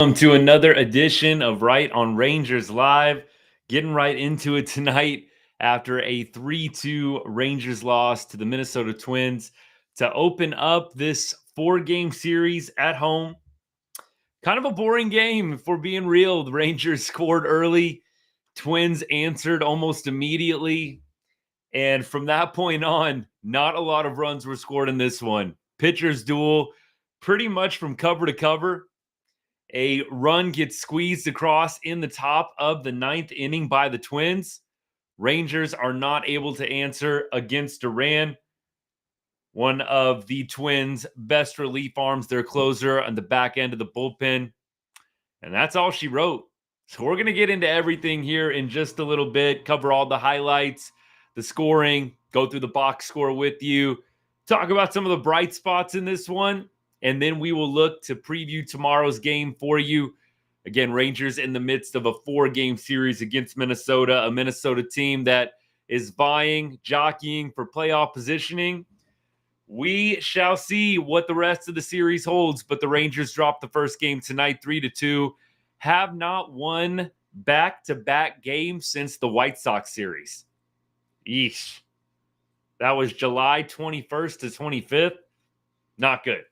Welcome to another edition of Right on Rangers Live. Getting right into it tonight after a 3-2 Rangers loss to the Minnesota Twins to open up this four-game series at home. Kind of a boring game, if we're being real. The Rangers scored early. Twins answered almost immediately. And from that point on, not a lot of runs were scored in this one. Pitchers duel pretty much from cover to cover. A run gets squeezed across in the top of the ninth inning by the Twins. Rangers are not able to answer against Duran, one of the Twins' best relief arms, their closer on the back end of the bullpen. And that's all she wrote. So we're going to get into everything here in just a little bit, cover all the highlights, the scoring, go through the box score with you, talk about some of the bright spots in this one, and then we will look to preview tomorrow's game for you. Again, Rangers in the midst of a four-game series against Minnesota, a Minnesota team that is vying, jockeying for playoff positioning. We shall see what the rest of the series holds, but the Rangers dropped the first game tonight 3-2, have not won back-to-back games since the White Sox series. Yeesh. That was July 21st to 25th. Not good.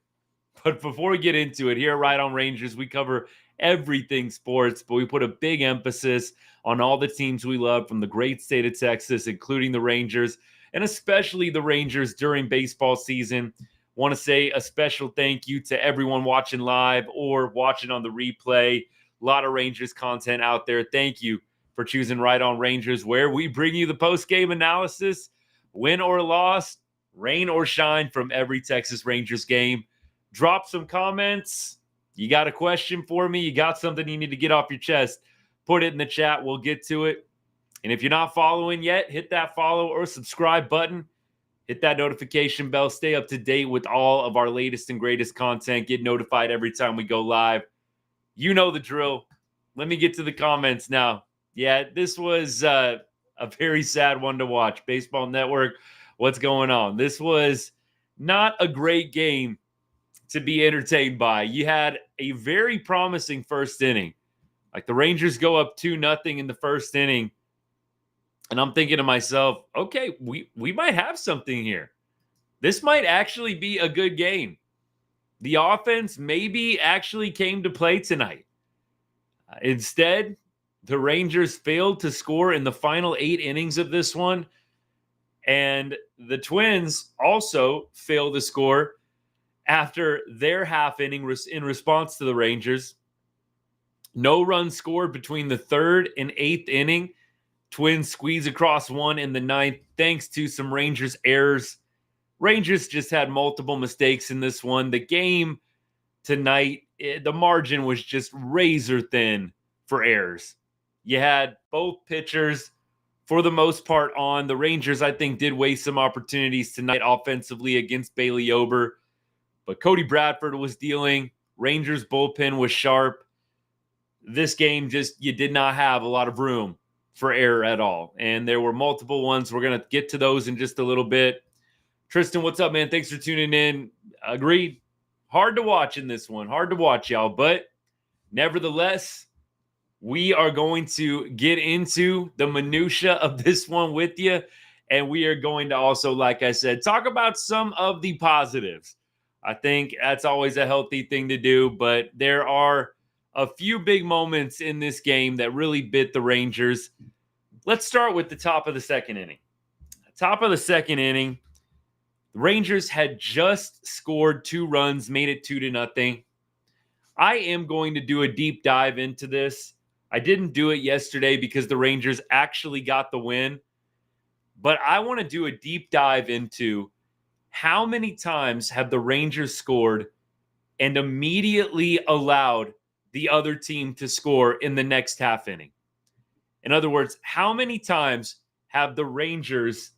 But before we get into it, here at Right on Rangers, we cover everything sports, but we put a big emphasis on all the teams we love from the great state of Texas, including the Rangers, and especially the Rangers during baseball season. Want to say a special thank you to everyone watching live or watching on the replay. A lot of Rangers content out there. Thank you for choosing Right on Rangers, where we bring you the post-game analysis, win or loss, rain or shine from every Texas Rangers game. Drop some comments. You got a question for me? You got something you need to get off your chest? Put it in the chat. We'll get to it. And if you're not following yet, hit that follow or subscribe button. Hit that notification bell. Stay up to date with all of our latest and greatest content. Get notified every time we go live. You know the drill. Let me get to the comments now. Yeah, this was a very sad one to watch. Baseball Network, what's going on? This was not a great game to be entertained by. You had a very promising first inning. Like the Rangers go up 2-0 in the first inning. And I'm thinking to myself, okay, we might have something here. This might actually be a good game. The offense maybe actually came to play tonight. Instead, the Rangers failed to score in the final 8 innings of this one. And the Twins also failed to score after their half inning in response to the Rangers. No runs scored between the 3rd and 8th inning. Twins squeeze across one in the 9th thanks to some Rangers errors. Rangers just had multiple mistakes in this one. The game tonight, the margin was just razor thin for errors. You had both pitchers, for the most part, on. The Rangers, I think, did waste some opportunities tonight offensively against Bailey Ober. But Cody Bradford was dealing. Rangers bullpen was sharp. This game you did not have a lot of room for error at all. And there were multiple ones. We're going to get to those in just a little bit. Tristan, what's up, man? Thanks for tuning in. Agreed. Hard to watch in this one. Hard to watch, y'all. But nevertheless, we are going to get into the minutia of this one with you. And we are going to also, like I said, talk about some of the positives. I think that's always a healthy thing to do, but there are a few big moments in this game that really bit the Rangers. Let's start with the top of the second inning. Top of the second inning, the Rangers had just scored 2 runs, made it 2-0. I am going to do a deep dive into this. I didn't do it yesterday because the Rangers actually got the win, but I want to do a deep dive into how many times have the Rangers scored and immediately allowed the other team to score in the next half inning? In other words, how many times have the Rangers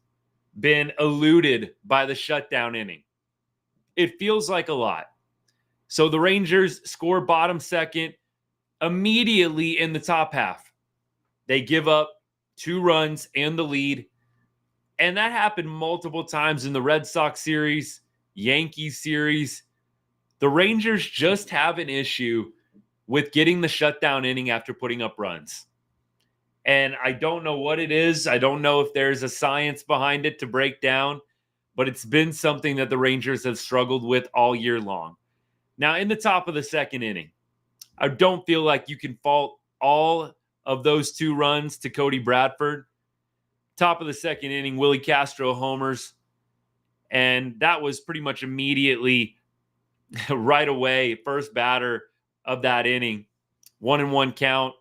been eluded by the shutdown inning? It feels like a lot. So the Rangers score bottom second immediately in the top half. They give up 2 runs and the lead. And that happened multiple times in the Red Sox series, Yankees series. The Rangers just have an issue with getting the shutdown inning after putting up runs. And I don't know what it is. I don't know if there's a science behind it to break down, but it's been something that the Rangers have struggled with all year long. Now, in the top of the second inning, I don't feel like you can fault all of those 2 runs to Cody Bradford. Top of the second inning, Willie Castro homers. And that was pretty much immediately right away, first batter of that inning. 1-1 count.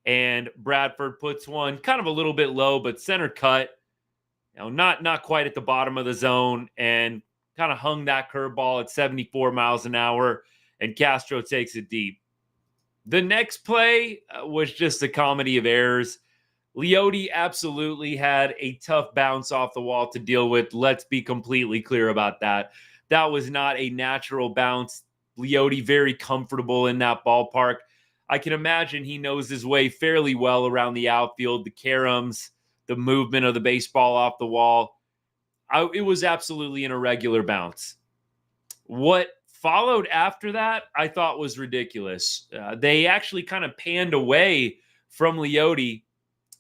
And Bradford puts one kind of a little bit low, but center cut. Not quite at the bottom of the zone, and kind of hung that curveball at 74 miles an hour, and Castro takes it deep. The next play was just a comedy of errors. Leote absolutely had a tough bounce off the wall to deal with. Let's be completely clear about that. That was not a natural bounce. Leote very comfortable in that ballpark. I can imagine he knows his way fairly well around the outfield, the caroms, the movement of the baseball off the wall. It was absolutely an irregular bounce. What followed after that, I thought was ridiculous. They actually kind of panned away from Leote,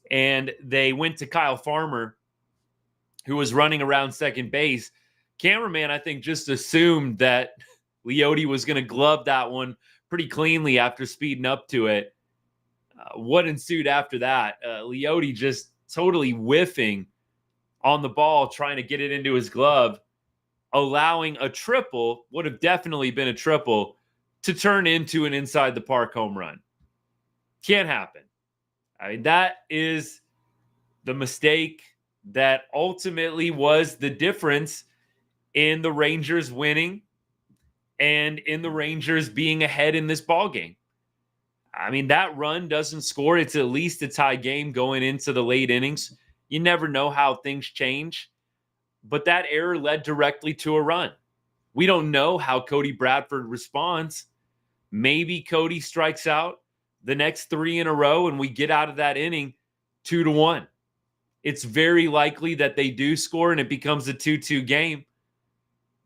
and they went to Kyle Farmer, who was running around second base. Cameraman, I think, just assumed that Leote was going to glove that one pretty cleanly after speeding up to it. What ensued after that? Leote just totally whiffing on the ball, trying to get it into his glove, allowing a triple, would have definitely been a triple, to turn into an inside the park home run. Can't happen. I mean, that is the mistake that ultimately was the difference in the Rangers winning and in the Rangers being ahead in this ball game. I mean, that run doesn't score. It's at least a tie game going into the late innings. You never know how things change, but that error led directly to a run. We don't know how Cody Bradford responds. Maybe Cody strikes out the next 3 in a row and we get out of that inning 2-1. It's very likely that they do score and it becomes a 2-2 game.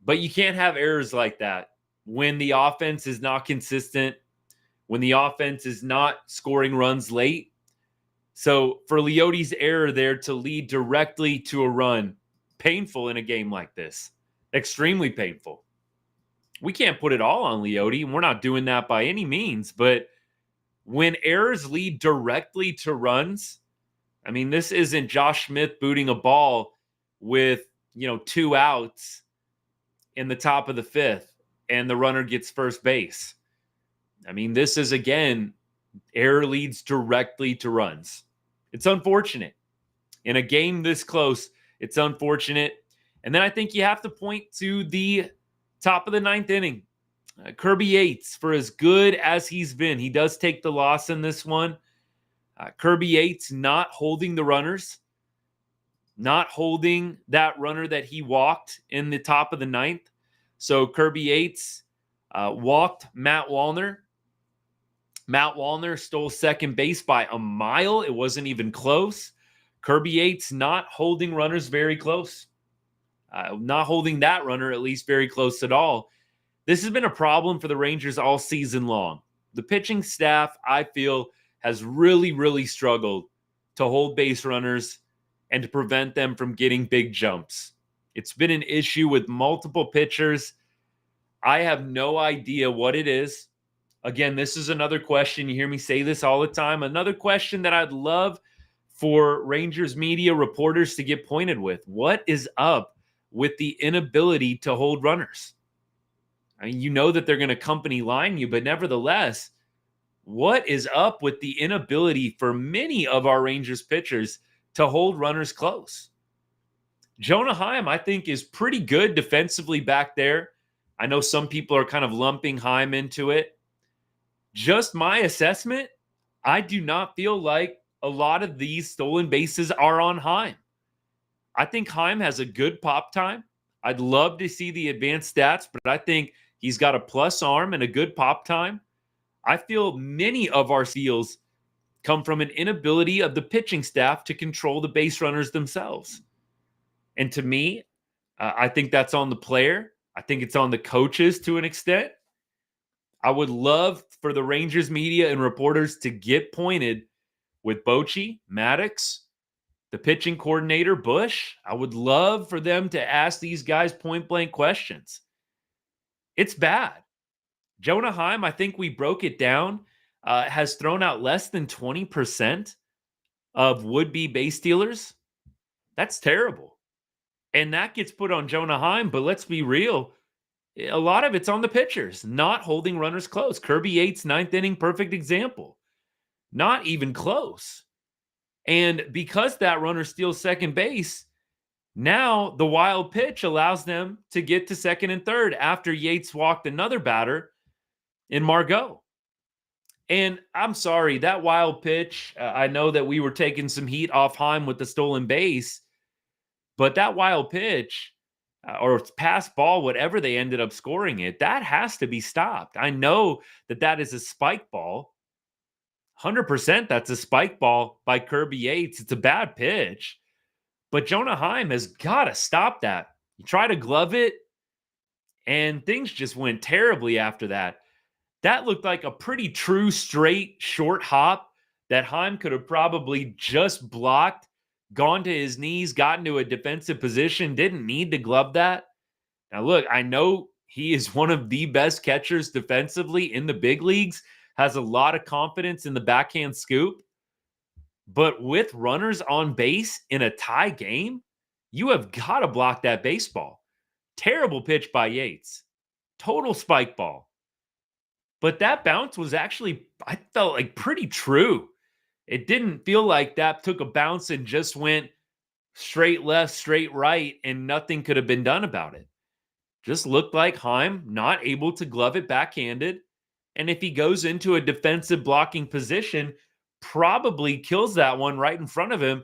But you can't have errors like that when the offense is not consistent, when the offense is not scoring runs late. So for Leote's error there to lead directly to a run, painful in a game like this. Extremely painful. We can't put it all on Leote, and we're not doing that by any means. But when errors lead directly to runs, I mean, this isn't Josh Smith booting a ball with, 2 outs in the top of the 5th and the runner gets first base. I mean, this is, again, error leads directly to runs. It's unfortunate. In a game this close, it's unfortunate. And then I think you have to point to the top of the 9th inning. Kirby Yates, for as good as he's been, he does take the loss in this one. Kirby Yates not holding the runners, not holding that runner that he walked in the top of the 9th. So Kirby Yates walked Matt Wallner. Matt Wallner stole second base by a mile. It wasn't even close. Kirby Yates not holding runners very close. Not holding that runner at least very close at all. This has been a problem for the Rangers all season long. The pitching staff, I feel, has really, really struggled to hold base runners and to prevent them from getting big jumps. It's been an issue with multiple pitchers. I have no idea what it is. Again, this is another question. You hear me say this all the time. Another question that I'd love for Rangers media reporters to get pointed with. What is up with the inability to hold runners? I mean, you know that they're going to company line you, but nevertheless, what is up with the inability for many of our Rangers pitchers to hold runners close? Jonah Heim, I think, is pretty good defensively back there. I know some people are kind of lumping Heim into it. Just my assessment, I do not feel like a lot of these stolen bases are on Heim. I think Heim has a good pop time. I'd love to see the advanced stats, but I think he's got a plus arm and a good pop time. I feel many of our steals come from an inability of the pitching staff to control the base runners themselves. And to me, I think that's on the player. I think it's on the coaches to an extent. I would love for the Rangers media and reporters to get pointed with Bochy, Maddox, the pitching coordinator, Bush. I would love for them to ask these guys point blank questions. It's bad. Jonah Heim, I think we broke it down, has thrown out less than 20% of would-be base stealers. That's terrible. And that gets put on Jonah Heim, but let's be real. A lot of it's on the pitchers, not holding runners close. Kirby Yates, ninth inning, perfect example. Not even close. And because that runner steals second base, now the wild pitch allows them to get to second and third after Yates walked another batter in Margot. And I'm sorry, that wild pitch, I know that we were taking some heat off Heim with the stolen base, but that wild pitch or pass ball, whatever they ended up scoring it, that has to be stopped. I know that that is a spike ball. 100% that's a spike ball by Kirby Yates. It's a bad pitch. But Jonah Heim has got to stop that. You try to glove it, and things just went terribly after that. That looked like a pretty true straight short hop that Heim could have probably just blocked, gone to his knees, gotten to a defensive position, didn't need to glove that. Now, look, I know he is one of the best catchers defensively in the big leagues, has a lot of confidence in the backhand scoop. But with runners on base in a tie game, you have got to block that baseball. Terrible pitch by Yates. Total spike ball. But that bounce was actually, I felt like pretty true. It didn't feel like that took a bounce and just went straight left, straight right, and nothing could have been done about it. Just looked like Heim not able to glove it backhanded. And if he goes into a defensive blocking position, probably kills that one right in front of him.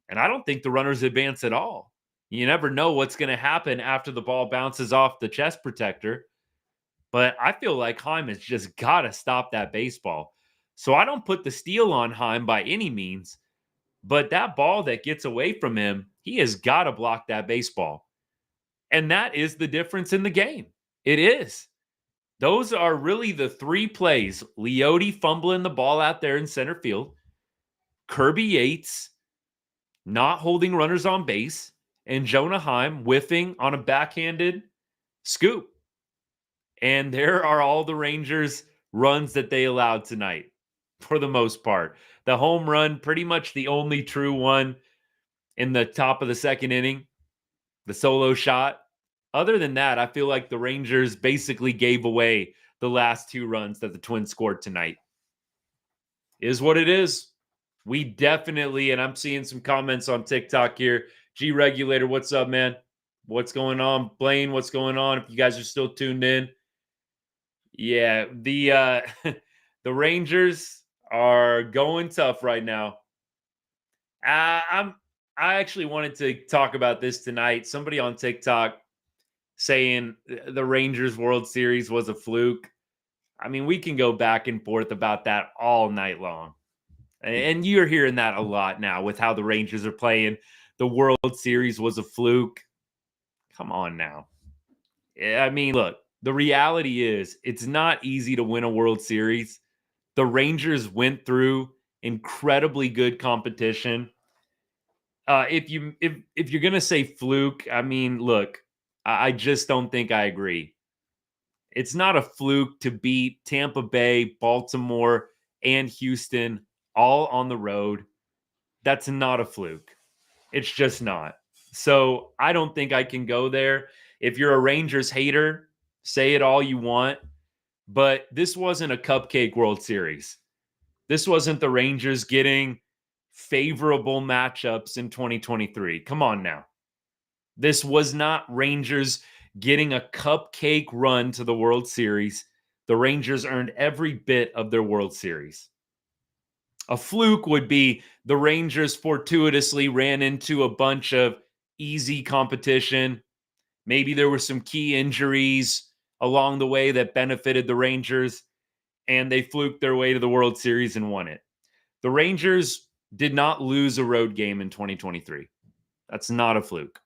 And I don't think the runners advance at all. You never know what's going to happen after the ball bounces off the chest protector. But I feel like Heim has just got to stop that baseball. So I don't put the steal on Heim by any means. But that ball that gets away from him, he has got to block that baseball. And that is the difference in the game. It is. Those are really the three plays. Leote fumbling the ball out there in center field. Kirby Yates not holding runners on base. And Jonah Heim whiffing on a backhanded scoop. And there are all the Rangers runs that they allowed tonight for the most part. The home run, pretty much the only true one in the top of the second inning, the solo shot. Other than that, I feel like the Rangers basically gave away the last two runs that the Twins scored tonight. Is what it is. We definitely, and I'm seeing some comments on TikTok here. G Regulator, what's up, man? What's going on? Blaine, what's going on? If you guys are still tuned in. Yeah, the the Rangers are going tough right now. I actually wanted to talk about this tonight. Somebody on TikTok saying the Rangers World Series was a fluke. I mean, we can go back and forth about that all night long. And you're hearing that a lot now with how the Rangers are playing. The World Series was a fluke. Come on now. I mean, look, the reality is it's not easy to win a World Series. The Rangers went through incredibly good competition. If you're gonna say fluke, I mean, look, I just don't think I agree. It's not a fluke to beat Tampa Bay, Baltimore, and Houston all on the road. That's not a fluke. It's just not. So I don't think I can go there. If you're a Rangers hater, say it all you want. But this wasn't a cupcake World Series. This wasn't the Rangers getting favorable matchups in 2023. Come on now. This was not Rangers getting a cupcake run to the World Series. The Rangers earned every bit of their World Series. A fluke would be the Rangers fortuitously ran into a bunch of easy competition. Maybe there were some key injuries along the way that benefited the Rangers, and they fluked their way to the World Series and won it. The Rangers did not lose a road game in 2023. That's not a fluke.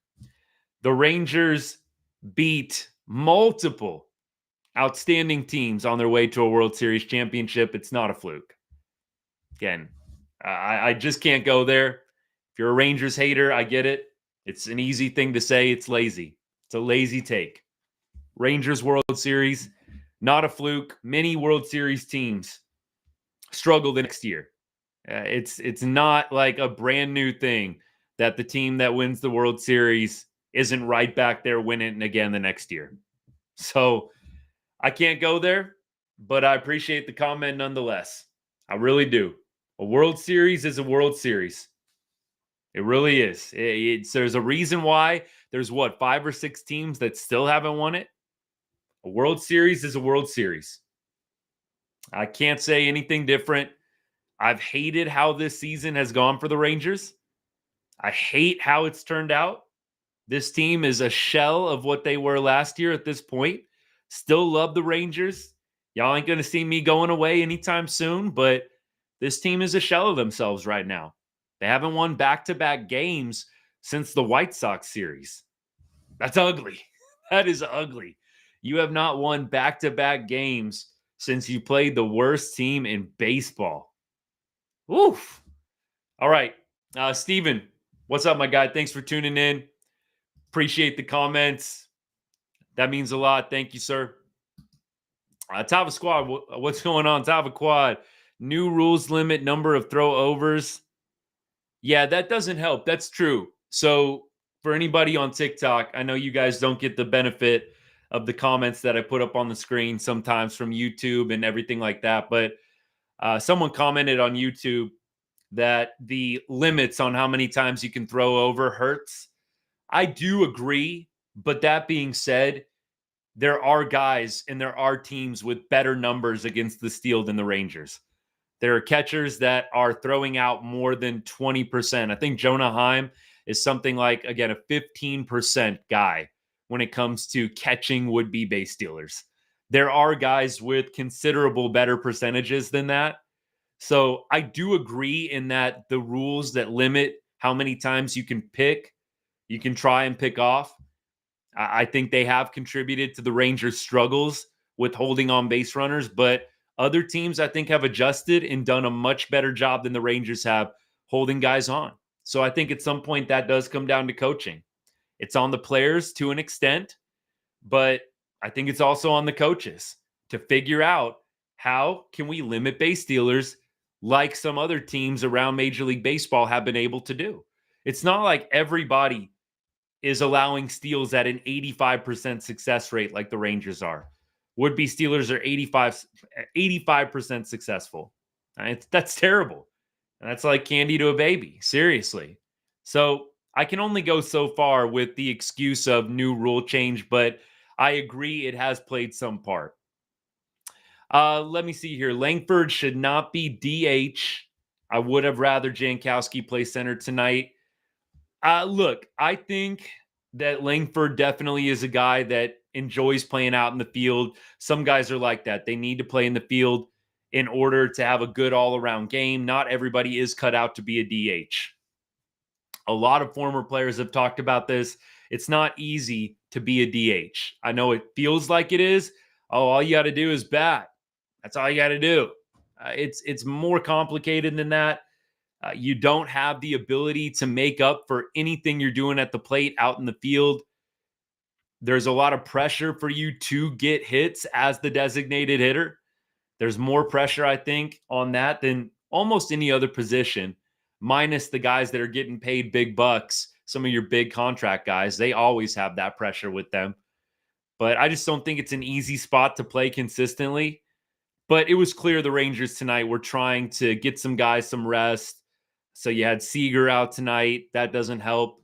The Rangers beat multiple outstanding teams on their way to a World Series championship. It's not a fluke. Again, I just can't go there. If you're a Rangers hater, I get it. It's an easy thing to say. It's lazy. It's a lazy take. Rangers World Series, not a fluke. Many World Series teams struggle the next year. It's not like a brand new thing that the team that wins the World Series isn't right back there winning again the next year. So I can't go there, but I appreciate the comment nonetheless. I really do. A World Series is a World Series. It really is. There's a reason why there's 5 or 6 teams that still haven't won it. A World Series is a World Series. I can't say anything different. I've hated how this season has gone for the Rangers. I hate how it's turned out. This team is a shell of what they were last year at this point. Still love the Rangers. Y'all ain't going to see me going away anytime soon, but this team is a shell of themselves right now. They haven't won back-to-back games since the White Sox series. That's ugly. That is ugly. You have not won back-to-back games since you played the worst team in baseball. Oof. All right. Steven, what's up, my guy? Thanks for tuning in. Appreciate the comments. That means a lot. Thank you, sir. Tava Squad, what's going on? Tava Quad, new rules limit number of throw overs. Yeah, that doesn't help. That's true. So for anybody on TikTok, I know you guys don't get the benefit of the comments that I put up on the screen sometimes from YouTube and everything like that. But someone commented on YouTube that the limits on how many times you can throw over hurts. I do agree. But that being said, there are guys and there are teams with better numbers against the steal than the Rangers. There are catchers that are throwing out more than 20%. I think Jonah Heim is something like, again, a 15% guy when it comes to catching would-be base stealers. There are guys with considerable better percentages than that. So I do agree in that the rules that limit how many times you can try and pick off, I think they have contributed to the Rangers' struggles with holding on base runners, but other teams I think have adjusted and done a much better job than the Rangers have holding guys on. So I think at some point that does come down to coaching. It's on the players to an extent, but I think it's also on the coaches to figure out how can we limit base stealers like some other teams around Major League Baseball have been able to do. It's not like everybody is allowing steals at an 85% success rate like the Rangers are. Would-be Steelers are 85% successful. That's terrible. That's like candy to a baby, seriously. So I can only go so far with the excuse of new rule change, but I agree it has played some part. Let me see here. Langford should not be DH. I would have rather Jankowski play center tonight. Look, I think that Langford definitely is a guy that enjoys playing out in the field. Some guys are like that. They need to play in the field in order to have a good all-around game. Not everybody is cut out to be a DH. A lot of former players have talked about this. It's not easy to be a DH. I know it feels like it is. Oh, all you got to do is bat. That's all you got to do. It's more complicated than that. You don't have the ability to make up for anything you're doing at the plate out in the field. There's a lot of pressure for you to get hits as the designated hitter. There's more pressure, I think, on that than almost any other position, minus the guys that are getting paid big bucks. Some of your big contract guys, they always have that pressure with them. But I just don't think it's an easy spot to play consistently. But it was clear the Rangers tonight were trying to get some guys some rest. So you had Seager out tonight. That doesn't help.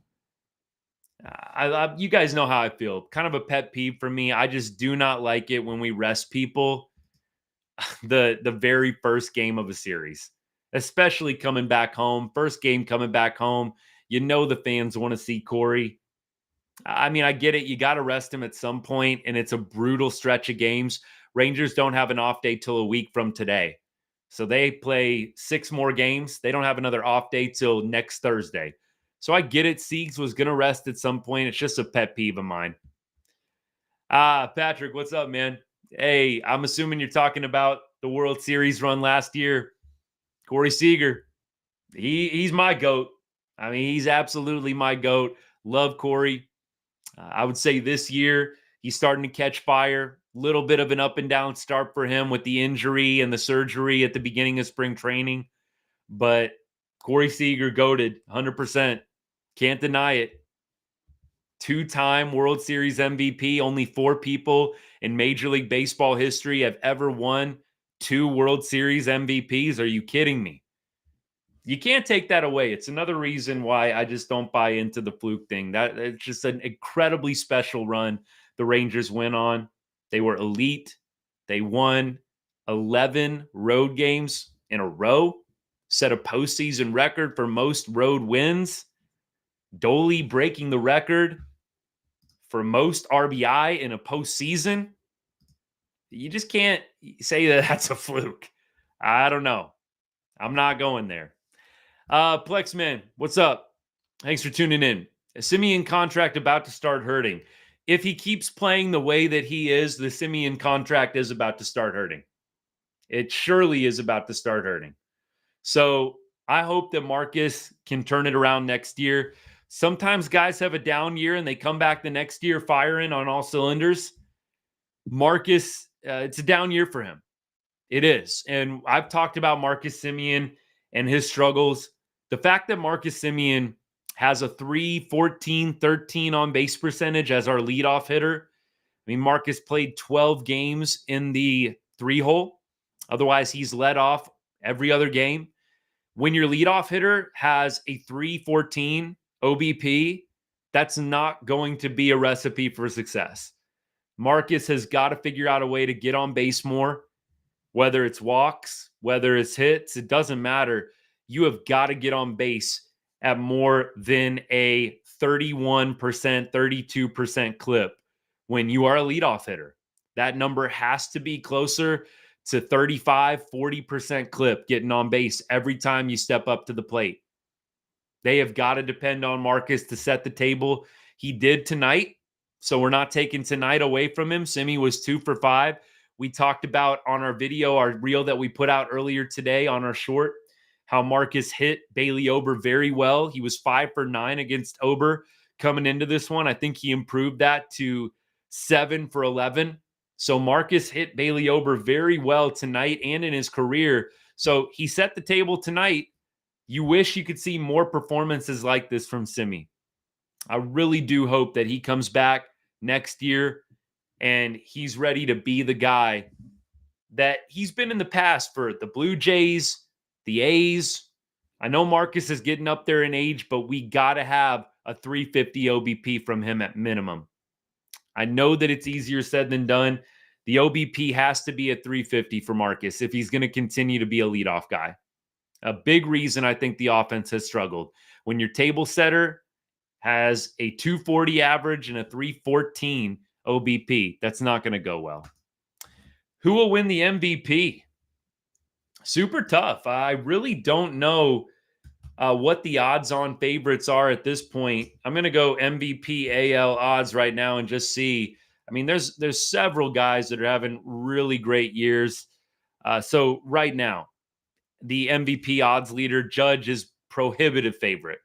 You guys know how I feel. Kind of a pet peeve for me. I just do not like it when we rest people the very first game of a series, especially coming back home. First game coming back home. You know the fans want to see Corey. I mean, I get it. You got to rest him at some point, and it's a brutal stretch of games. Rangers don't have an off day till a week from today. So they play 6 more games. They don't have another off day till next Thursday. So I get it. Siegs was going to rest at some point. It's just a pet peeve of mine. Patrick, what's up, man? Hey, I'm assuming you're talking about the World Series run last year. Corey Seager. He's my GOAT. I mean, he's absolutely my GOAT. Love Corey. I would say this year he's starting to catch fire. Little bit of an up and down start for him with the injury and the surgery at the beginning of spring training. But Corey Seager goated 100%. Can't deny it. Two-time World Series MVP. Only 4 people in Major League Baseball history have ever won 2 World Series MVPs. Are you kidding me? You can't take that away. It's another reason why I just don't buy into the fluke thing. That it's just an incredibly special run the Rangers went on. They were elite. They won 11 road games in a row, set a postseason record for most road wins. Doley breaking the record for most RBI in a postseason. You just can't say that that's a fluke. I don't know. I'm not going there. Plexman, what's up? Thanks for tuning in. A Semien contract about to start hurting. If he keeps playing the way that he is, the Semien contract is about to start hurting. It surely is about to start hurting. So I hope that Marcus can turn it around next year. Sometimes guys have a down year and they come back the next year firing on all cylinders. Marcus, it's a down year for him. It is. And I've talked about Marcus Semien and his struggles. The fact that Marcus Semien has a 3.14.13 on base percentage as our leadoff hitter. I mean, Marcus played 12 games in the 3-hole. Otherwise, he's led off every other game. When your leadoff hitter has a 3.14 OBP, that's not going to be a recipe for success. Marcus has got to figure out a way to get on base more. Whether it's walks, whether it's hits, it doesn't matter. You have got to get on base at more than a 31%, 32% clip when you are a leadoff hitter. That number has to be closer to 35, 40% clip getting on base every time you step up to the plate. They have got to depend on Marcus to set the table. He did tonight, so we're not taking tonight away from him. Simi was 2 for 5. We talked about on our video, our reel that we put out earlier today on our short, how Marcus hit Bailey Ober very well. He was 5 for 9 against Ober coming into this one. I think he improved that to 7 for 11. So Marcus hit Bailey Ober very well tonight and in his career. So he set the table tonight. You wish you could see more performances like this from Simi. I really do hope that he comes back next year and he's ready to be the guy that he's been in the past for the Blue Jays, the A's. I know Marcus is getting up there in age, but we got to have a 350 OBP from him at minimum. I know that it's easier said than done. The OBP has to be a 350 for Marcus if he's going to continue to be a leadoff guy. A big reason I think the offense has struggled. When your table setter has a 240 average and a 314 OBP, that's not going to go well. Who will win the MVP? Super tough. I really don't know what the odds-on favorites are at this point. I'm going to go MVP AL odds right now and just see. I mean, there's several guys that are having really great years. So right now, the MVP odds leader, Judge, is prohibitive favorite.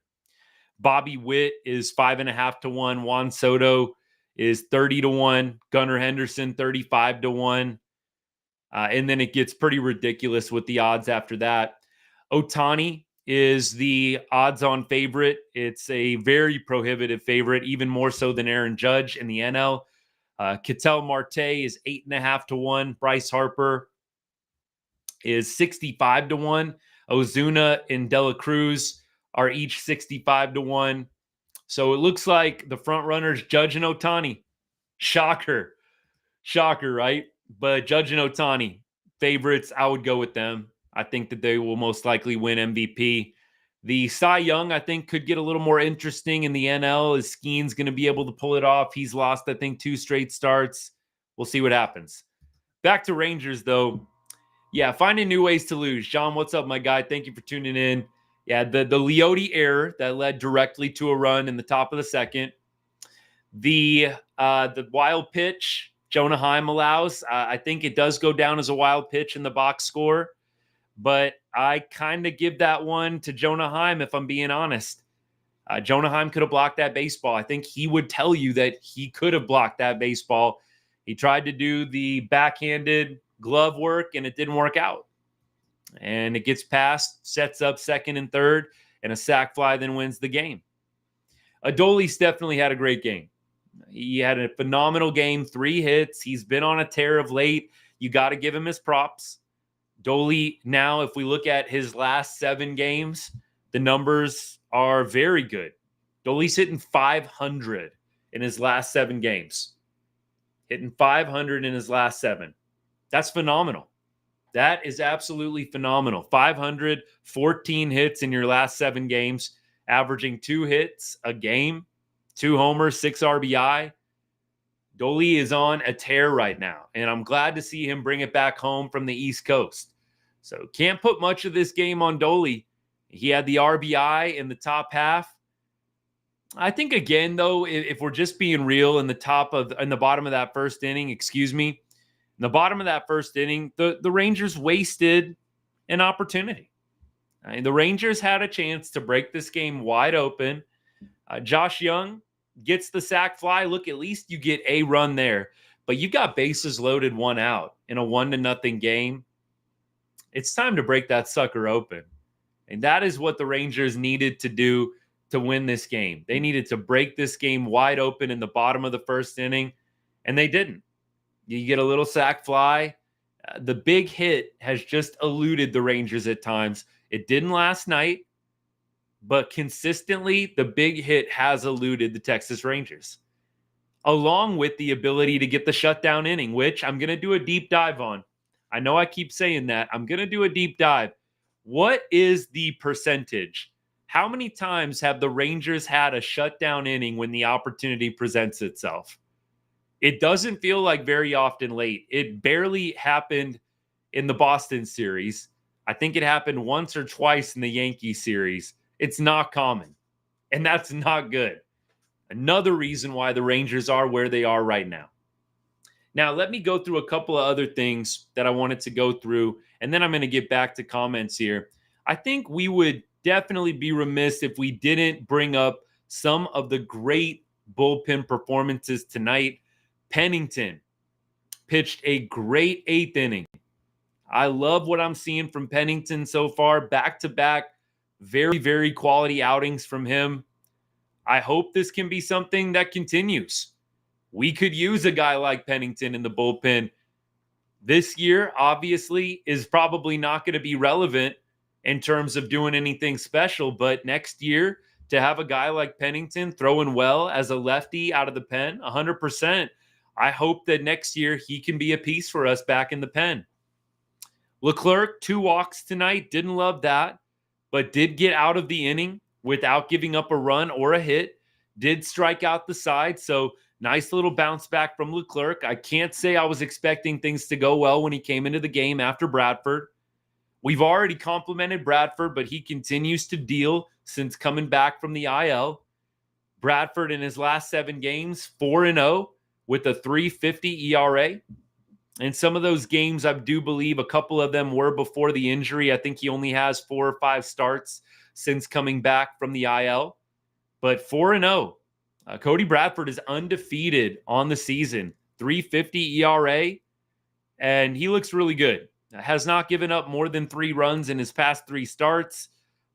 Bobby Witt is 5.5 to 1. Juan Soto is 30 to 1. Gunnar Henderson, 35 to 1. And then it gets pretty ridiculous with the odds after that. Ohtani is the odds-on favorite. It's a very prohibitive favorite, even more so than Aaron Judge in the NL. Ketel Marte is 8.5 to 1. Bryce Harper is 65 to 1. Ozuna and Dela Cruz are each 65 to 1. So it looks like the front runners, Judge and Ohtani. Shocker, right? But Judge and Ohtani, favorites, I would go with them. I think that they will most likely win MVP. The Cy Young, I think, could get a little more interesting in the NL. Is Skeen's going to be able to pull it off? He's lost, I think, 2 straight starts. We'll see what happens. Back to Rangers, though. Yeah, finding new ways to lose. John, what's up, my guy? Thank you for tuning in. Yeah, the Leote error that led directly to a run in the top of the second. The wild pitch, Jonah Heim allows. I think it does go down as a wild pitch in the box score, but I kind of give that one to Jonah Heim if I'm being honest. Jonah Heim could have blocked that baseball. I think he would tell you that he could have blocked that baseball. He tried to do the backhanded glove work, and it didn't work out. And it gets past, sets up second and third, and a sac fly then wins the game. Adolis definitely had a great game. He had a phenomenal game, 3 hits. He's been on a tear of late. You got to give him his props. Dolly, now, if we look at his last 7 games, the numbers are very good. Dolly's hitting 500 in his last 7 games. Hitting 500 in his last 7. That's phenomenal. That is absolutely phenomenal. 500, 14 hits in your last 7 games, averaging 2 hits a game, 2 homers, 6 RBI. Dolly is on a tear right now, and I'm glad to see him bring it back home from the East Coast. So can't put much of this game on Dolly. He had the RBI in the top half. I think, again, though, if we're just being real, in the bottom of that first inning, in the bottom of that first inning, the Rangers wasted an opportunity. The Rangers had a chance to break this game wide open. Josh Young gets the sac fly. Look, at least you get a run there. But you got bases loaded, 1 out in a 1-0 game. It's time to break that sucker open. And that is what the Rangers needed to do to win this game. They needed to break this game wide open in the bottom of the first inning, and they didn't. You get a little sac fly. The big hit has just eluded the Rangers at times. It didn't last night, but consistently, the big hit has eluded the Texas Rangers, along with the ability to get the shutdown inning, which I'm going to do a deep dive on. I know I keep saying that. I'm going to do a deep dive. What is the percentage? How many times have the Rangers had a shutdown inning when the opportunity presents itself? It doesn't feel like very often late. It barely happened in the Boston series. I think it happened once or twice in the Yankee series. It's not common, and that's not good. Another reason why the Rangers are where they are right now. Now, let me go through a couple of other things that I wanted to go through, and then I'm going to get back to comments here. I think we would definitely be remiss if we didn't bring up some of the great bullpen performances tonight. Pennington pitched a great 8th inning. I love what I'm seeing from Pennington so far. Back-to-back, very, very quality outings from him. I hope this can be something that continues. We could use a guy like Pennington in the bullpen. This year, obviously, is probably not going to be relevant in terms of doing anything special, but next year, to have a guy like Pennington throwing well as a lefty out of the pen, 100%, I hope that next year he can be a piece for us back in the pen. Leclerc, 2 walks tonight. Didn't love that, but did get out of the inning without giving up a run or a hit. Did strike out the side, so nice little bounce back from Leclerc. I can't say I was expecting things to go well when he came into the game after Bradford. We've already complimented Bradford, but he continues to deal since coming back from the IL. Bradford in his last 7 games, 4-0 with a 3.50 ERA. And some of those games, I do believe a couple of them were before the injury. I think he only has 4 or 5 starts since coming back from the IL. But 4-0. Cody Bradford is undefeated on the season, 3.50 ERA, and he looks really good. Has not given up more than 3 runs in his past 3 starts.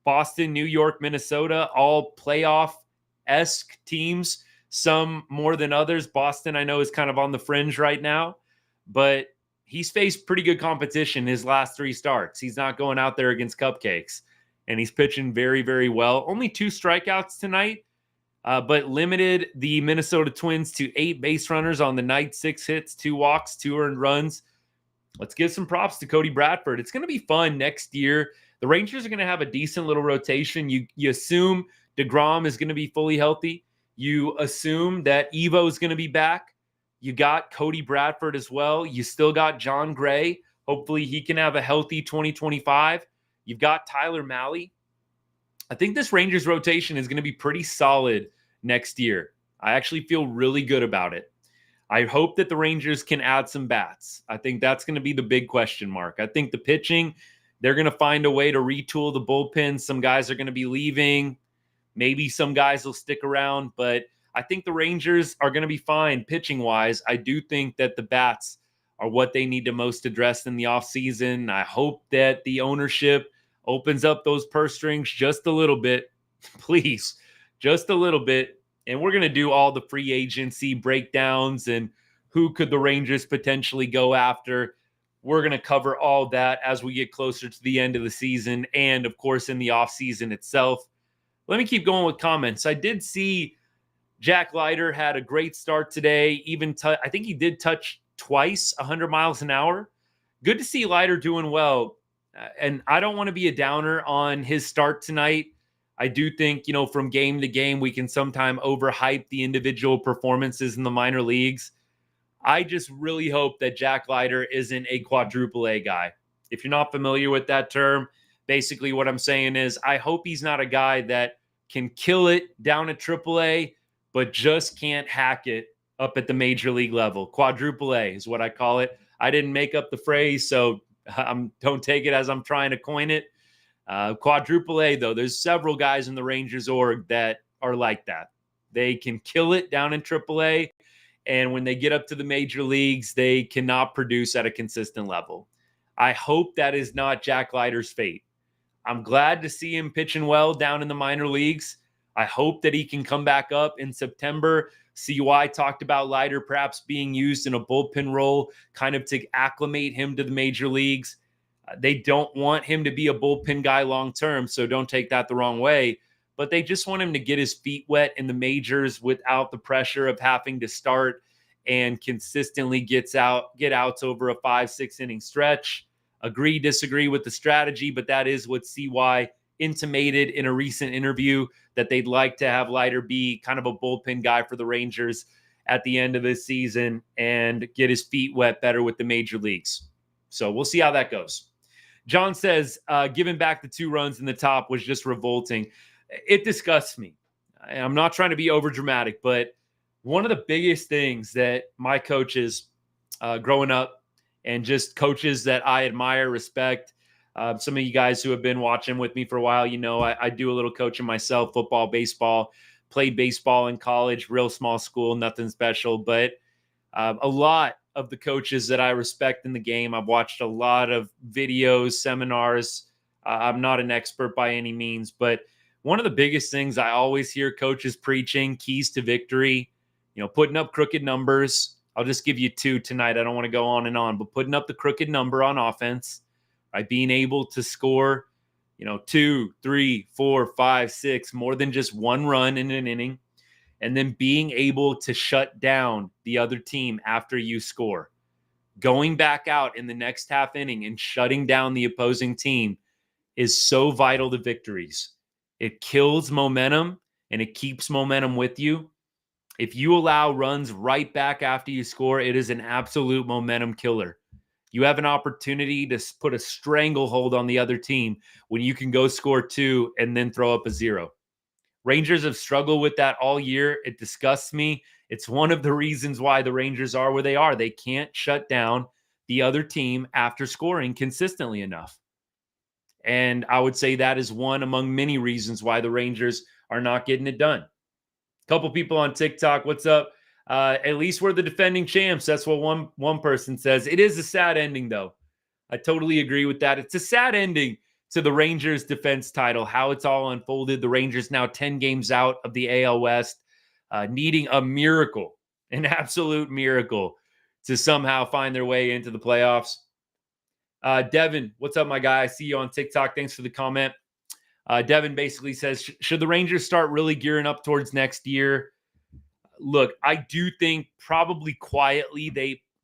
Boston, New York, Minnesota, all playoff-esque teams, some more than others. Boston, I know, is kind of on the fringe right now, but he's faced pretty good competition his last 3 starts. He's not going out there against cupcakes, and he's pitching very, very well. Only 2 strikeouts tonight, but limited the Minnesota Twins to 8 base runners on the night, 6 hits, 2 walks, 2 earned runs. Let's give some props to Cody Bradford. It's going to be fun next year. The Rangers are going to have a decent little rotation. You assume DeGrom is going to be fully healthy. You assume that Evo is going to be back. You got Cody Bradford as well. You still got John Gray. Hopefully he can have a healthy 2025. You've got Tyler Mahle. I think this Rangers rotation is going to be pretty solid next year. I actually feel really good about it. I hope that the Rangers can add some bats. I think that's going to be the big question mark. I think the pitching, they're going to find a way to retool the bullpen. Some guys are going to be leaving. Maybe some guys will stick around, but I think the Rangers are going to be fine pitching wise. I do think that the bats are what they need to most address in the offseason. I hope that the ownership opens up those purse strings just a little bit, please, just a little bit. And we're going to do all the free agency breakdowns and who could the Rangers potentially go after. We're going to cover all that as we get closer to the end of the season and, of course, in the offseason itself. Let me keep going with comments. I did see Jack Leiter had a great start today. I think he did touch twice 100 miles an hour. Good to see Leiter doing well. And I don't want to be a downer on his start tonight. I do think, from game to game, we can sometimes overhype the individual performances in the minor leagues. I just really hope that Jack Leiter isn't a quadruple A guy. If you're not familiar with that term, basically what I'm saying is I hope he's not a guy that can kill it down at triple A, but just can't hack it up at the major league level. Quadruple A is what I call it. I didn't make up the phrase, so don't take it as I'm trying to coin it. Quadruple A, though, there's several guys in the Rangers org that are like that. They can kill it down in triple A, and when they get up to the major leagues, they cannot produce at a consistent level. I hope that is not Jack Leiter's fate. I'm glad to see him pitching well down in the minor leagues. I hope that he can come back up in September. CY talked about Leiter perhaps being used in a bullpen role, kind of to acclimate him to the major leagues. They don't want him to be a bullpen guy long term, so don't take that the wrong way. But they just want him to get his feet wet in the majors without the pressure of having to start and consistently get outs over a 5-6 inning stretch. Agree, disagree with the strategy, but that is what CY intimated in a recent interview, that they'd like to have Leiter be kind of a bullpen guy for the Rangers at the end of this season and get his feet wet better with the major leagues. So we'll see how that goes. John says, giving back the 2 runs in the top was just revolting. It disgusts me. I'm not trying to be over dramatic, but one of the biggest things that my coaches growing up and just coaches that I admire, respect, some of you guys who have been watching with me for a while, I do a little coaching myself, football, baseball, played baseball in college, real small school, nothing special, but a lot of the coaches that I respect in the game. I've watched a lot of videos, seminars. I'm not an expert by any means, but one of the biggest things I always hear coaches preaching, keys to victory, putting up crooked numbers. I'll just give you 2 tonight. I don't want to go on and on, but putting up the crooked number on offense, right? Being able to score, 2, 3, 4, 5, 6, more than just 1 run in an inning. And then being able to shut down the other team after you score. Going back out in the next half inning and shutting down the opposing team is so vital to victories. It kills momentum and it keeps momentum with you. If you allow runs right back after you score, it is an absolute momentum killer. You have an opportunity to put a stranglehold on the other team when you can go score 2 and then throw up a 0. Rangers have struggled with that all year. It disgusts me. It's one of the reasons why the Rangers are where they are. They can't shut down the other team after scoring consistently enough. And I would say that is one among many reasons why the Rangers are not getting it done. A couple people on TikTok, what's up? At least we're the defending champs. That's what one person says. It is a sad ending, though. I totally agree with that. It's a sad ending to the Rangers defense title, how it's all unfolded. The Rangers now 10 games out of the AL West, needing a miracle, an absolute miracle, to somehow find their way into the playoffs. Devin, what's up, my guy? I see you on TikTok. Thanks for the comment. Devin basically says, should the Rangers start really gearing up towards next year? Look, I do think probably quietly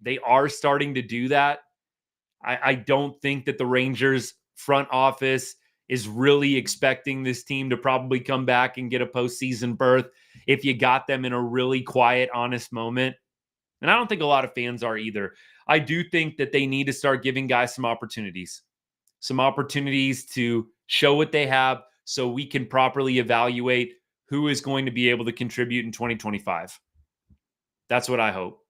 they are starting to do that. I don't think that the Rangers front office is really expecting this team to probably come back and get a postseason berth if you got them in a really quiet, honest moment. And I don't think a lot of fans are either. I do think that they need to start giving guys some opportunities to show what they have so we can properly evaluate who is going to be able to contribute in 2025. That's what I hope.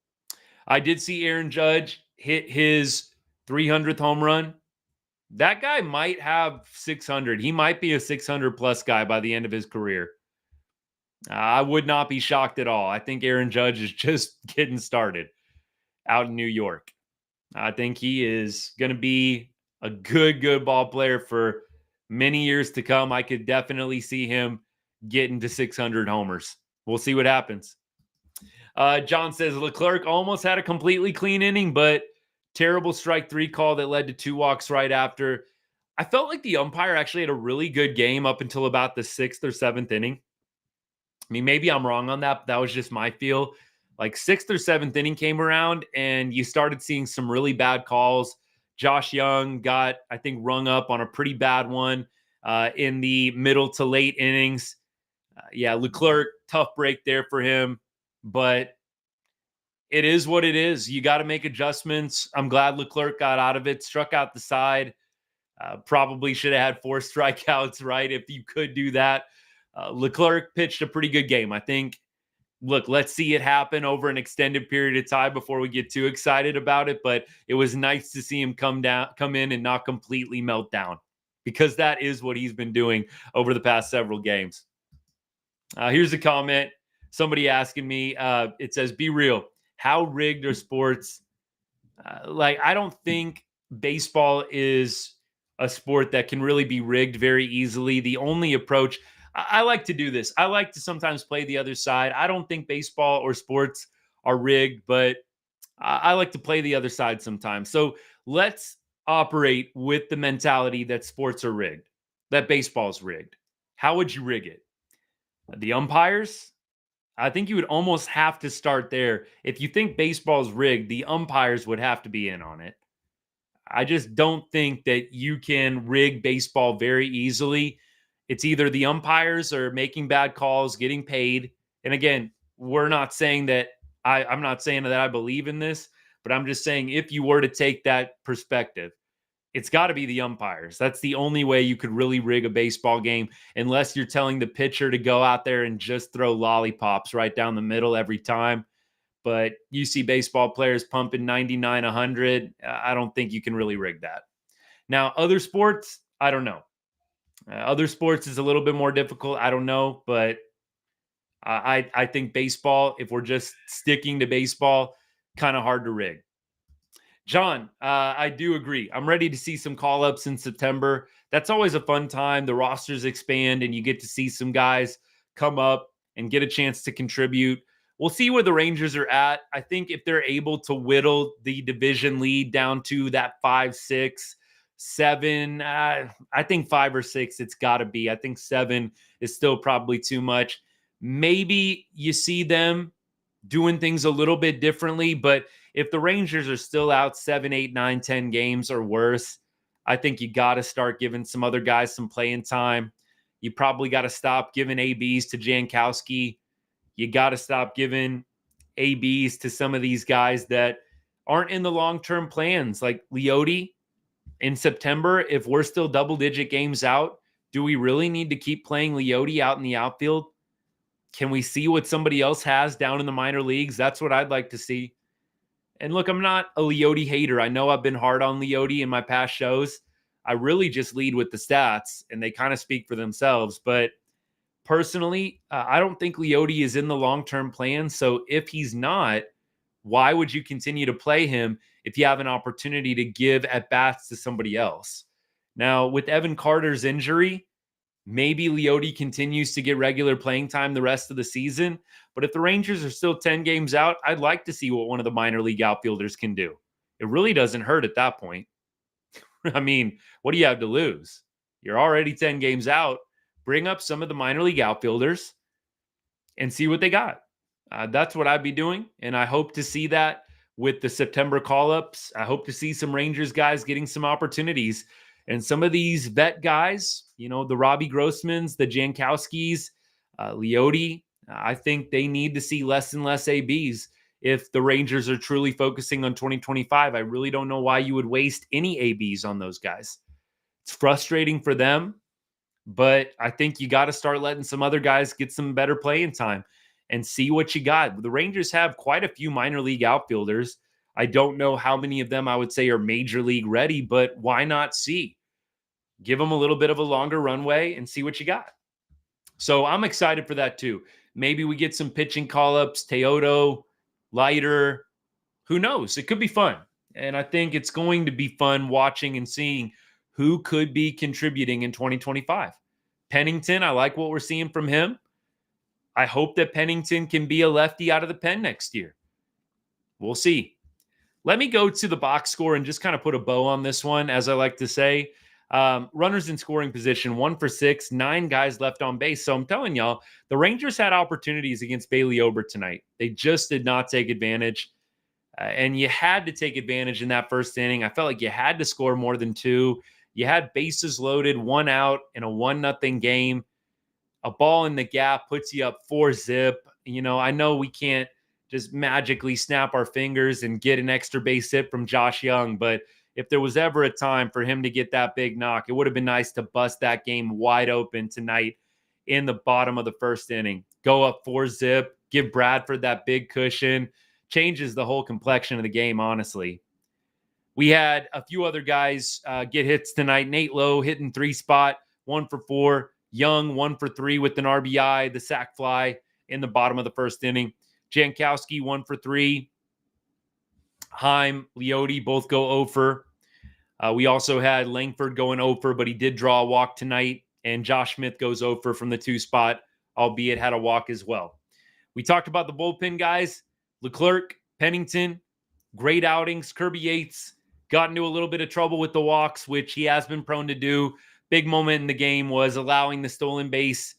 I did see Aaron Judge hit his 300th home run. That guy might have 600. He might be a 600 plus guy by the end of his career. I would not be shocked at all. I think Aaron Judge is just getting started out in New York. I think he is going to be a good ball player for many years to come. I could definitely see him getting to 600 homers. We'll see what happens. John says Leclerc almost had a completely clean inning, but terrible strike three call that led to 2 walks right after. I felt like the umpire actually had a really good game up until about the 6th or 7th inning. I mean, maybe I'm wrong on that, but that was just my feel. Like 6th or 7th inning came around and you started seeing some really bad calls. Josh Young got, I think, rung up on a pretty bad one in the middle to late innings. Yeah, Leclerc, tough break there for him, but it is what it is. You got to make adjustments. I'm glad Leclerc got out of it, struck out the side. Probably should have had 4 strikeouts, right? If you could do that. Leclerc pitched a pretty good game. I think, look, let's see it happen over an extended period of time before we get too excited about it. But it was nice to see him come in and not completely melt down, because that is what he's been doing over the past several games. Here's a comment. Somebody asking me, it says, be real. How rigged are sports? I don't think baseball is a sport that can really be rigged very easily. The only approach, I like to do this. I like to sometimes play the other side. I don't think baseball or sports are rigged, but I like to play the other side sometimes. So let's operate with the mentality that sports are rigged, that baseball's rigged. How would you rig it? The umpires? I think you would almost have to start there. If you think baseball's rigged, the umpires would have to be in on it. I just don't think that you can rig baseball very easily. It's either the umpires are making bad calls, getting paid. And again, we're not saying that I'm not saying that I believe in this, but I'm just saying if you were to take that perspective, it's got to be the umpires. That's the only way you could really rig a baseball game, unless you're telling the pitcher to go out there and just throw lollipops right down the middle every time. But you see baseball players pumping 99, 100. I don't think you can really rig that. Now, other sports, I don't know. Other sports is a little bit more difficult. I don't know, but I think baseball, if we're just sticking to baseball, kind of hard to rig. John, I do agree. I'm ready to see some call ups in September. That's always a fun time. The rosters expand and you get to see some guys come up and get a chance to contribute. We'll see where the Rangers are at. I think if they're able to whittle the division lead down to that 5, 6, 7, I think 5 or 6, it's got to be. I think 7 is still probably too much. Maybe you see them doing things a little bit differently, but if the Rangers are still out 7, 8, 9, 10 games or worse, I think you got to start giving some other guys some playing time. You probably got to stop giving ABs to Jankowski. You got to stop giving ABs to some of these guys that aren't in the long-term plans, like Leote in September. If we're still double-digit games out, do we really need to keep playing Leote out in the outfield? Can we see what somebody else has down in the minor leagues? That's what I'd like to see. And look, I'm not a Leote hater. I know I've been hard on Leote in my past shows. I really just lead with the stats, and they kind of speak for themselves. But personally, I don't think Leote is in the long-term plan. So if he's not, why would you continue to play him if you have an opportunity to give at-bats to somebody else? Now, with Evan Carter's injury, maybe Leote continues to get regular playing time the rest of the season. But if the Rangers are still 10 games out, I'd like to see what one of the minor league outfielders can do. It really doesn't hurt at that point. I mean, what do you have to lose? You're already 10 games out. Bring up some of the minor league outfielders and see what they got. That's what I'd be doing. And I hope to see that with the September call-ups. I hope to see some Rangers guys getting some opportunities. And some of these vet guys, you know, the Robbie Grossmans, the Jankowskis, Leote, I think they need to see less and less ABs if the Rangers are truly focusing on 2025. I really don't know why you would waste any ABs on those guys. It's frustrating for them, but I think you got to start letting some other guys get some better playing time. and see what you got. The Rangers have quite a few minor league outfielders. I don't know how many of them I would say are major league ready, but why not see? Give them a little bit of a longer runway and see what you got. So I'm excited for that too. Maybe we get some pitching call-ups, Teodo, Leiter. Who knows? It could be fun. And I think it's going to be fun watching and seeing who could be contributing in 2025. Pennington, I like what we're seeing from him. I hope that Pennington can be a lefty out of the pen next year. We'll see. Let me go to the box score and just kind of put a bow on this one, as I like to say. Runners in scoring position, 1 for 6, 9 guys left on base. So I'm telling y'all, the Rangers had opportunities against Bailey Ober tonight. They just did not take advantage. And you had to take advantage in that first inning. I felt like you had to score more than 2. You had bases loaded, 1 out in a 1-0 game. A ball in the gap puts you up 4-zip. I know we can't just magically snap our fingers and get an extra base hit from Josh Young, but if there was ever a time for him to get that big knock, it would have been nice to bust that game wide open tonight in the bottom of the first inning. Go up 4-zip, give Bradford that big cushion, changes the whole complexion of the game, honestly. We had a few other guys get hits tonight. Nate Lowe hitting 3-spot, 1 for 4. Young, 1 for 3 with an RBI, the sac fly in the bottom of the first inning. Jankowski, 1 for 3. Heim, Leote both go 0 for. We also had Langford going 0 for, but he did draw a walk tonight. And Josh Smith goes 0 for from the 2 spot, albeit had a walk as well. We talked about the bullpen guys. Leclerc, Pennington, great outings. Kirby Yates got into a little bit of trouble with the walks, which he has been prone to do. Big moment in the game was allowing the stolen base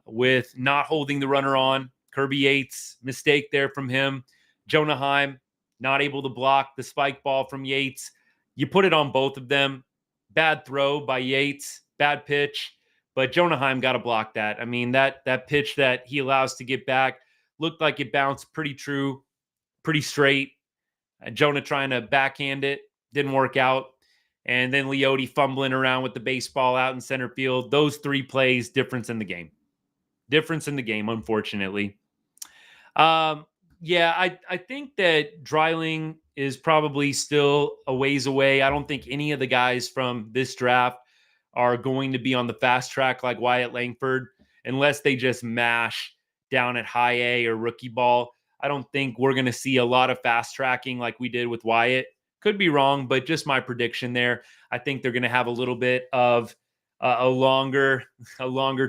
with not holding the runner on. Kirby Yates, mistake there from him. Jonah Heim, not able to block the spike ball from Yates. You put it on both of them. Bad throw by Yates, bad pitch, but Jonah Heim got to block that. I mean, that pitch that he allows to get back looked like it bounced pretty true, pretty straight. Jonah trying to backhand it, didn't work out. And then Leote fumbling around with the baseball out in center field. Those 3 plays, difference in the game. Difference in the game, unfortunately. Yeah, I think that Dreiling is probably still a ways away. I don't think any of the guys from this draft are going to be on the fast track like Wyatt Langford, unless they just mash down at high A or rookie ball. I don't think we're going to see a lot of fast tracking like we did with Wyatt. Could be wrong, but just my prediction there. I think they're going to have a little bit of a longer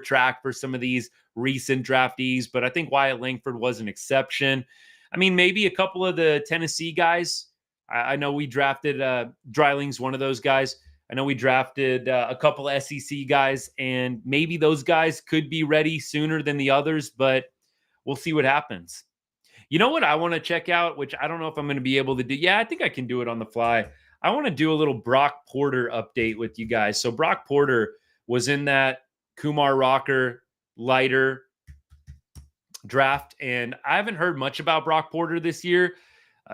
track for some of these recent draftees, but I think Wyatt Langford was an exception. I mean, maybe a couple of the Tennessee guys. I know we drafted Dreiling's one of those guys. I know we drafted a couple of SEC guys, and maybe those guys could be ready sooner than the others, but we'll see what happens. You know what I want to check out, which I don't know if I'm going to be able to do. Yeah, I think I can do it on the fly. I want to do a little Brock Porter update with you guys. So Brock Porter was in that Kumar Rocker Leiter draft, and I haven't heard much about Brock Porter this year.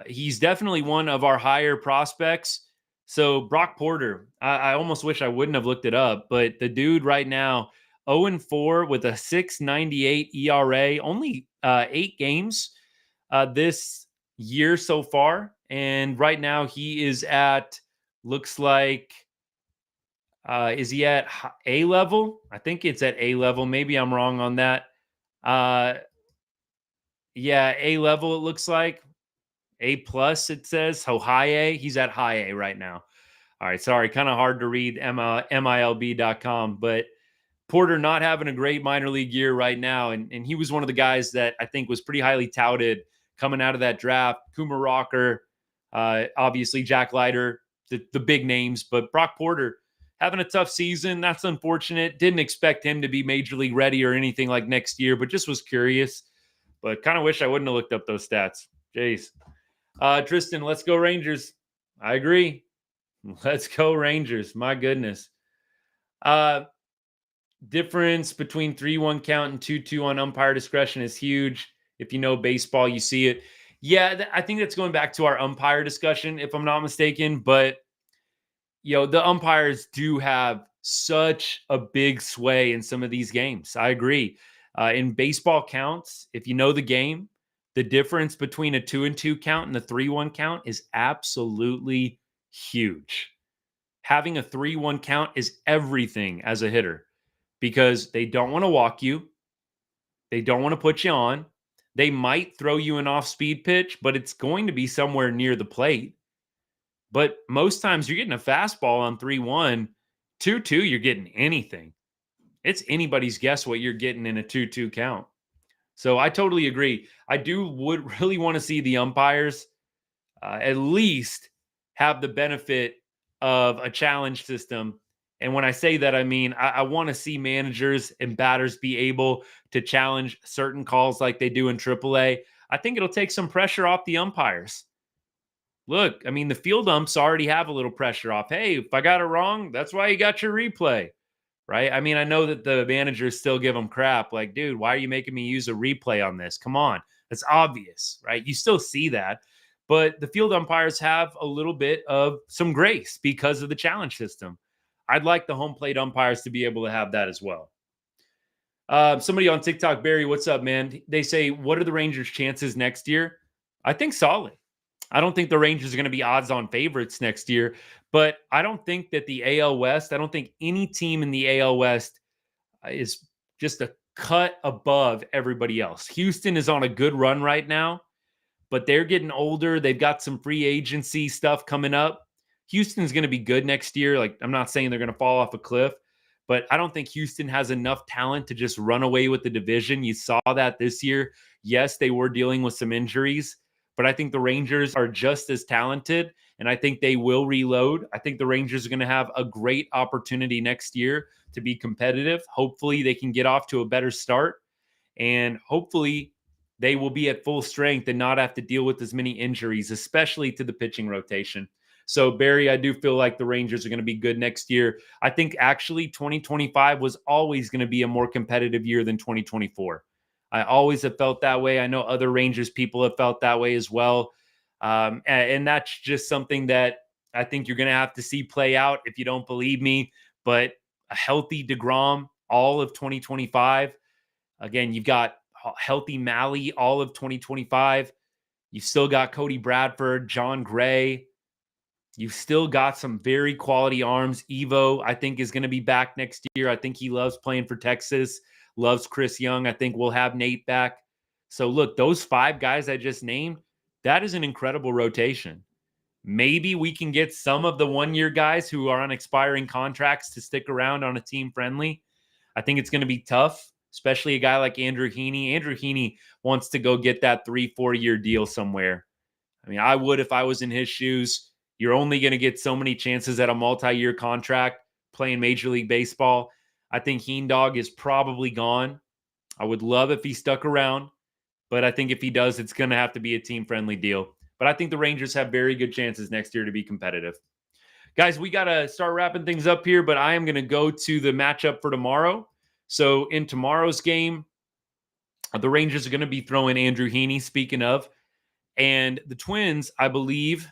He's definitely one of our higher prospects. So Brock Porter, I almost wish I wouldn't have looked it up, but the dude right now, 0-4 with a 6.98 ERA, only 8 games this year so far. And right now he is at, looks like, is he at A level? I think it's at A level. Maybe I'm wrong on that. Yeah, A level, it looks like. A plus, it says. So high A. He's at high A right now. All right, sorry, kind of hard to read MILB.com, but Porter not having a great minor league year right now. And he was one of the guys that I think was pretty highly touted coming out of that draft. Kumar Rocker, obviously Jack Leiter, the big names, but Brock Porter having a tough season. That's unfortunate. Didn't expect him to be major league ready or anything like next year, but just was curious. But kind of wish I wouldn't have looked up those stats. Jeez. Tristan, let's go Rangers. I agree. Let's go Rangers. My goodness. Difference between 3-1 count and 2-2 on umpire discretion is huge. If you know baseball, you see it. Yeah, I think that's going back to our umpire discussion, if I'm not mistaken. But, the umpires do have such a big sway in some of these games. I agree. In baseball counts, if you know the game, the difference between a 2-2 count and the 3-1 count is absolutely huge. Having a 3-1 count is everything as a hitter because they don't want to walk you. They don't want to put you on. They might throw you an off speed pitch, but it's going to be somewhere near the plate. But most times you're getting a fastball on 3-1, 2-2, you're getting anything. It's anybody's guess what you're getting in a 2-2 count. So I totally agree. I would really want to see the umpires at least have the benefit of a challenge system. And when I say that, I mean, I want to see managers and batters be able to challenge certain calls like they do in AAA. I think it'll take some pressure off the umpires. Look, I mean, the field umps already have a little pressure off. Hey, if I got it wrong, that's why you got your replay, right? I mean, I know that the managers still give them crap. Like, dude, why are you making me use a replay on this? Come on. It's obvious, right? You still see that. But the field umpires have a little bit of some grace because of the challenge system. I'd like the home plate umpires to be able to have that as well. Somebody on TikTok, Barry, what's up, man? They say, what are the Rangers' chances next year? I think solid. I don't think the Rangers are going to be odds on favorites next year, but I don't think that the AL West, I don't think any team in the AL West is just a cut above everybody else. Houston is on a good run right now, but they're getting older. They've got some free agency stuff coming up. Houston's going to be good next year. Like, I'm not saying they're going to fall off a cliff, but I don't think Houston has enough talent to just run away with the division. You saw that this year. Yes, they were dealing with some injuries, but I think the Rangers are just as talented, and I think they will reload. I think the Rangers are going to have a great opportunity next year to be competitive. Hopefully, they can get off to a better start, and hopefully, they will be at full strength and not have to deal with as many injuries, especially to the pitching rotation. So, Barry, I do feel like the Rangers are going to be good next year. I think actually 2025 was always going to be a more competitive year than 2024. I always have felt that way. I know other Rangers people have felt that way as well. And that's just something that I think you're going to have to see play out if you don't believe me. But a healthy DeGrom all of 2025. Again, you've got healthy Malley all of 2025. You've still got Cody Bradford, John Gray. You've still got some very quality arms. Evo, I think, is going to be back next year. I think he loves playing for Texas, loves Chris Young. I think we'll have Nate back. So, look, those 5 guys I just named, that is an incredible rotation. Maybe we can get some of the one-year guys who are on expiring contracts to stick around on a team friendly. I think it's going to be tough, especially a guy like Andrew Heaney. Andrew Heaney wants to go get that 3-4 year deal somewhere. I mean, I would if I was in his shoes. You're only going to get so many chances at a multi-year contract playing Major League Baseball. I think Heendog is probably gone. I would love if he stuck around, but I think if he does, it's going to have to be a team-friendly deal. But I think the Rangers have very good chances next year to be competitive. Guys, we got to start wrapping things up here, but I am going to go to the matchup for tomorrow. So in tomorrow's game, the Rangers are going to be throwing Andrew Heaney, speaking of. And the Twins, I believe,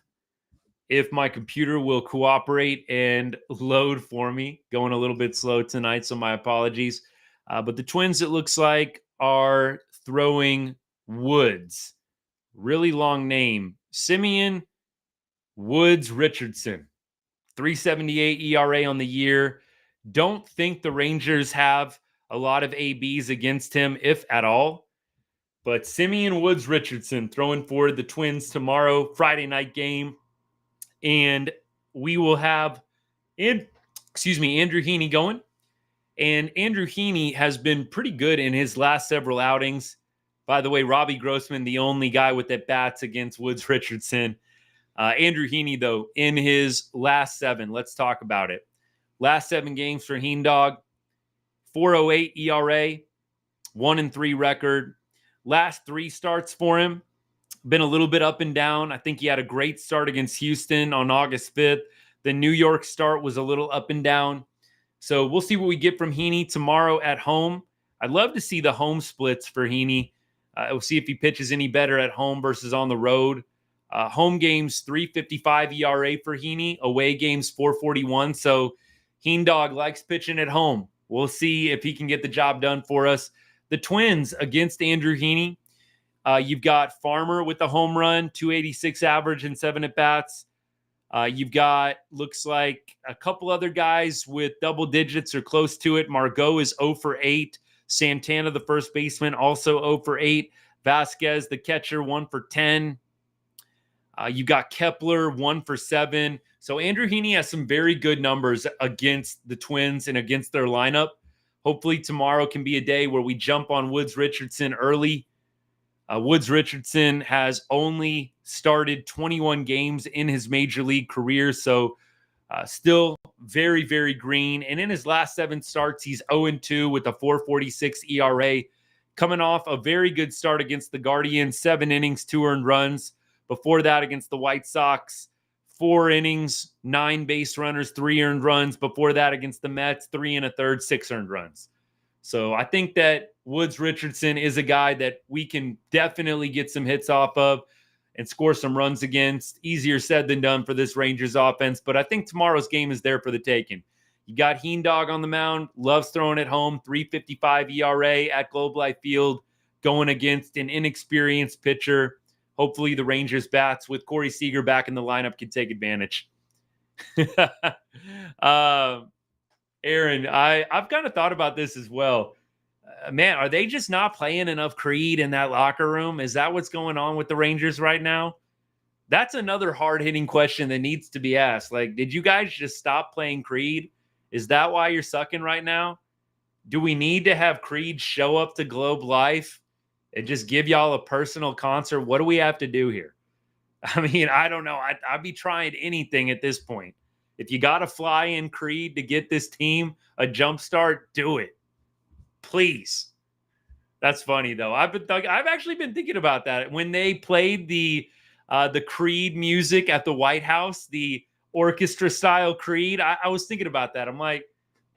if my computer will cooperate and load for me, going a little bit slow tonight, so my apologies. But the Twins, it looks like, are throwing Woods. Really long name. Simeon Woods Richardson. 3.78 ERA on the year. Don't think the Rangers have a lot of ABs against him, if at all. But Simeon Woods Richardson throwing for the Twins tomorrow, Friday night game. And we will have, Andrew Heaney going. And Andrew Heaney has been pretty good in his last several outings. By the way, Robbie Grossman, the only guy with at bats against Woods Richardson. Andrew Heaney, though, in his last 7, let's talk about it. Last 7 games for Heendog, 4.08 ERA, 1-3 record. Last 3 starts for him, been a little bit up and down. I think he had a great start against Houston on August 5th. The New York start was a little up and down. So we'll see what we get from Heaney tomorrow at home. I'd love to see the home splits for Heaney. We'll see if he pitches any better at home versus on the road. Home games, 3.55 ERA for Heaney. Away games, 4.41. So Heendog likes pitching at home. We'll see if he can get the job done for us. the Twins against Andrew Heaney. You've got Farmer with the home run, 286 average and 7 at-bats. You've got, looks like, a couple other guys with double digits or close to it. Margot is 0 for 8. Santana, the first baseman, also 0 for 8. Vasquez, the catcher, 1 for 10. You got Kepler, 1 for 7. So Andrew Heaney has some very good numbers against the Twins and against their lineup. Hopefully tomorrow can be a day where we jump on Woods Richardson early. Woods Richardson has only started 21 games in his major league career, so still very, very green. And in his last 7 starts, he's 0-2 with a 4.46 ERA, coming off a very good start against the Guardians, 7 innings, 2 earned runs. Before that, against the White Sox, 4 innings, 9 base runners, 3 earned runs. Before that, against the Mets, 3 1/3, 6 earned runs. So I think that Woods Richardson is a guy that we can definitely get some hits off of and score some runs against. Easier said than done for this Rangers offense, but I think tomorrow's game is there for the taking. You got Heendog on the mound, loves throwing at home, 3.55 ERA at Globe Life Field, going against an inexperienced pitcher. Hopefully the Rangers bats with Corey Seager back in the lineup can take advantage. Aaron, I've kind of thought about this as well. Man, are they just not playing enough Creed in that locker room? Is that what's going on with the Rangers right now? That's another hard-hitting question that needs to be asked. Like, did you guys just stop playing Creed? Is that why you're sucking right now? Do we need to have Creed show up to Globe Life and just give y'all a personal concert? What do we have to do here? I mean, I don't know. I'd be trying anything at this point. If you got to fly in Creed to get this team a jump start, do it. Please. That's funny, though. I've actually been thinking about that. When they played the Creed music at the White House, the orchestra-style Creed, I was thinking about that. I'm like,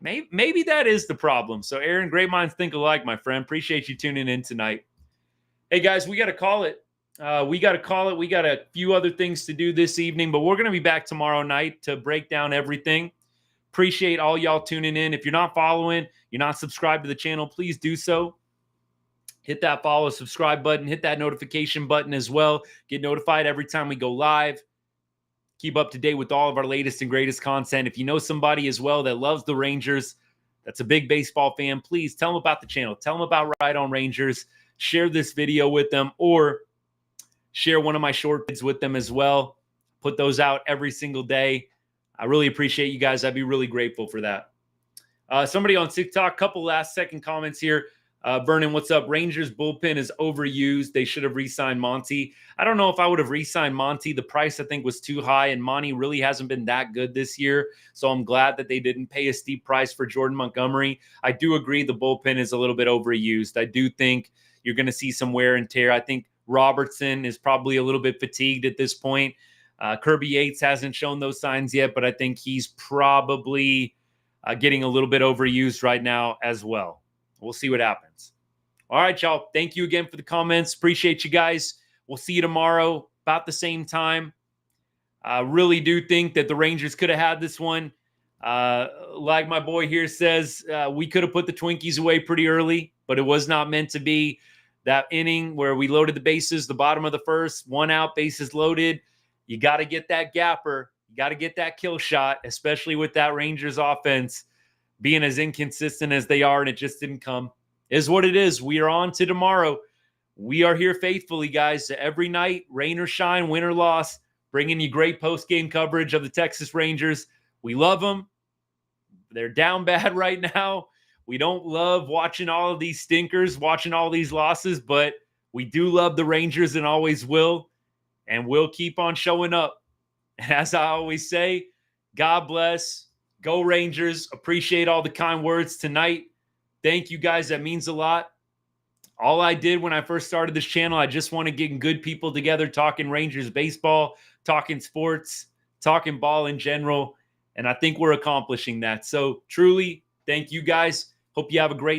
maybe that is the problem. So, Aaron, great minds think alike, my friend. Appreciate you tuning in tonight. Hey, guys, we got to call it. We got a few other things to do this evening, but we're going to be back tomorrow night to break down everything. Appreciate all y'all tuning in. If you're not following, you're not subscribed to the channel, please do so. Hit that follow, subscribe button. Hit that notification button as well. Get notified every time we go live. Keep up to date with all of our latest and greatest content. If you know somebody as well that loves the Rangers, that's a big baseball fan, please tell them about the channel. Tell them about Right on Rangers. Share this video with them or share one of my short vids with them as well. Put those out every single day. I really appreciate you guys. I'd be really grateful for that. Somebody on TikTok, couple last second comments here. Vernon, what's up? Rangers bullpen is overused. They should have re-signed Monty. I don't know if I would have re-signed Monty. The price, I think, was too high, and Monty really hasn't been that good this year. So I'm glad that they didn't pay a steep price for Jordan Montgomery. I do agree the bullpen is a little bit overused. I do think you're going to see some wear and tear. I think Robertson is probably a little bit fatigued at this point. Kirby Yates hasn't shown those signs yet, but I think he's probably getting a little bit overused right now as well. We'll see what happens. All right, y'all. Thank you again for the comments. Appreciate you guys. We'll see you tomorrow about the same time. I really do think that the Rangers could have had this one. Like my boy here says, we could have put the Twinkies away pretty early, but it was not meant to be. That inning where we loaded the bases, the bottom of the first, 1 out, bases loaded. You got to get that gapper. You got to get that kill shot, especially with that Rangers offense being as inconsistent as they are, and it just didn't come. Is what it is. We are on to tomorrow. We are here faithfully, guys, every night, rain or shine, win or loss, bringing you great post-game coverage of the Texas Rangers. We love them. They're down bad right now. We don't love watching all of these stinkers, watching all these losses, but we do love the Rangers and always will, and we'll keep on showing up. And as I always say, God bless. Go Rangers. Appreciate all the kind words tonight. Thank you, guys. That means a lot. All I did when I first started this channel, I just want to get good people together talking Rangers baseball, talking sports, talking ball in general, and I think we're accomplishing that. So truly, thank you, guys. Hope you have a great